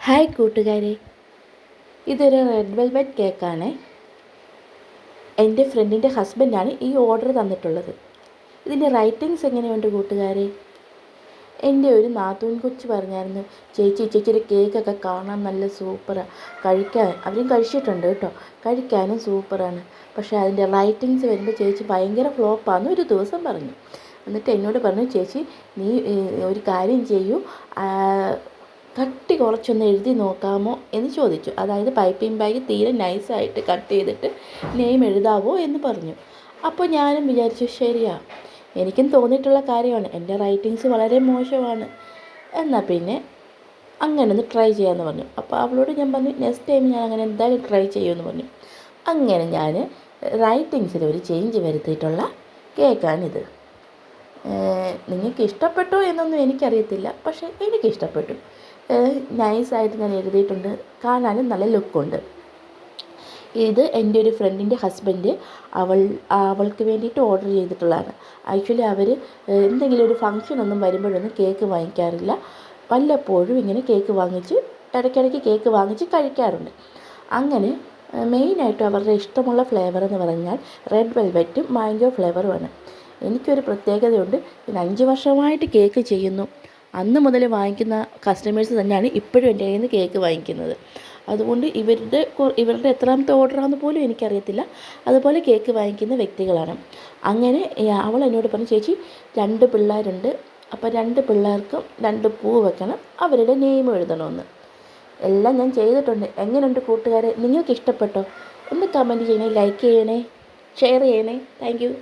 Hi കൂട്ടുകാരെ, ഇതൊരു red velvet കേക്കാണ്. എൻ്റെ ഫ്രണ്ടിൻ്റെ ഹസ്ബൻഡാണ് ഈ ഓർഡർ തന്നിട്ടുള്ളത്. ഇതിൻ്റെ റൈറ്റിങ്സ് എങ്ങനെയുണ്ട് കൂട്ടുകാരെ? എൻ്റെ ഒരു നാത്തൂൻ കൊച്ച് പറഞ്ഞായിരുന്നു, ചേച്ചിയുടെ കേക്കൊക്കെ കാണാൻ നല്ല സൂപ്പറാണ്, കഴിക്കാൻ അവരും കഴിച്ചിട്ടുണ്ട് കേട്ടോ, കഴിക്കാനും സൂപ്പറാണ്. പക്ഷേ അതിൻ്റെ റൈറ്റിങ്സ് വരുമ്പോൾ ചേച്ചി ഭയങ്കര ഫ്ലോപ്പാണെന്ന് ഒരു ദിവസം പറഞ്ഞു. എന്നിട്ട് എന്നോട് പറഞ്ഞു, ചേച്ചി നീ ഒരു കാര്യം ചെയ്യൂ, കട്ടി കുറച്ചൊന്ന് എഴുതി നോക്കാമോ എന്ന് ചോദിച്ചു. അതായത് പൈപ്പിംഗ് ബാഗ് തീരെ നൈസായിട്ട് കട്ട് ചെയ്തിട്ട് നെയിം എഴുതാവോ എന്ന് പറഞ്ഞു. അപ്പോൾ ഞാനും വിചാരിച്ചു, ശരിയാ, എനിക്കും തോന്നിയിട്ടുള്ള കാര്യമാണ്, എൻ്റെ റൈറ്റിങ്സ് വളരെ മോശമാണ്, എന്നാൽ പിന്നെ അങ്ങനെ ഒന്ന് ട്രൈ ചെയ്യാമെന്ന് പറഞ്ഞു. അപ്പോൾ അവളോട് ഞാൻ പറഞ്ഞു, നെക്സ്റ്റ് ടൈം ഞാൻ അങ്ങനെ എന്തായാലും ട്രൈ ചെയ്യുമെന്ന് പറഞ്ഞു. അങ്ങനെ ഞാൻ റൈറ്റിങ്സിൽ ഒരു ചേഞ്ച് വരുത്തിയിട്ടുള്ള കേക്കാണിത്. നിങ്ങൾക്ക് ഇഷ്ടപ്പെട്ടോ എന്നൊന്നും എനിക്കറിയത്തില്ല, പക്ഷേ എനിക്കിഷ്ടപ്പെട്ടു. നൈസായിട്ട് ഞാൻ എഴുതിയിട്ടുണ്ട്, കാണാനും നല്ല ലുക്കുണ്ട്. ഇത് എൻ്റെ ഒരു ഫ്രണ്ടിൻ്റെ ഹസ്ബൻഡ് അവൾക്ക് വേണ്ടിയിട്ട് ഓർഡർ ചെയ്തിട്ടുള്ളതാണ്. ആക്ച്വലി അവർ എന്തെങ്കിലും ഒരു ഫംഗ്ഷനൊന്നും വരുമ്പോഴൊന്നും കേക്ക് വാങ്ങിക്കാറില്ല, വല്ലപ്പോഴും ഇങ്ങനെ കേക്ക് വാങ്ങിച്ച് ഇടയ്ക്കിടയ്ക്ക് കേക്ക് വാങ്ങിച്ച് കഴിക്കാറുണ്ട്. അങ്ങനെ മെയിനായിട്ടും അവരുടെ ഇഷ്ടമുള്ള ഫ്ലേവർ എന്ന് പറഞ്ഞാൽ റെഡ് വെൽവെറ്റും മാംഗോ ഫ്ലേവറുമാണ്. എനിക്കൊരു പ്രത്യേകതയുണ്ട്, ഞാൻ 5 വർഷമായിട്ട് കേക്ക് ചെയ്യുന്നു. അന്ന് മുതൽ വാങ്ങിക്കുന്ന കസ്റ്റമേഴ്സ് തന്നെയാണ് ഇപ്പോഴും എൻ്റെ കയ്യിൽ നിന്ന് കേക്ക് വാങ്ങിക്കുന്നത്. അതുകൊണ്ട് ഇവരുടെ എത്രാമത്തെ ഓർഡറാണെന്ന് പോലും എനിക്കറിയത്തില്ല. അതുപോലെ കേക്ക് വാങ്ങിക്കുന്ന വ്യക്തികളാണ്. അങ്ങനെ അവൾ എന്നോട് പറഞ്ഞു, ചേച്ചി 2 പിള്ളേരുണ്ട്, അപ്പോൾ 2 പിള്ളേർക്കും 2 പൂ വെക്കണം, അവരുടെ നെയിം എഴുതണമെന്ന്. എല്ലാം ഞാൻ ചെയ്തിട്ടുണ്ട്. എങ്ങനെയുണ്ട് കൂട്ടുകാരെ? നിങ്ങൾക്ക് ഇഷ്ടപ്പെട്ടോ? ഒന്ന് കമൻറ്റ് ചെയ്യണേ, ലൈക്ക് ചെയ്യണേ, ഷെയർ ചെയ്യണേ. Thank you.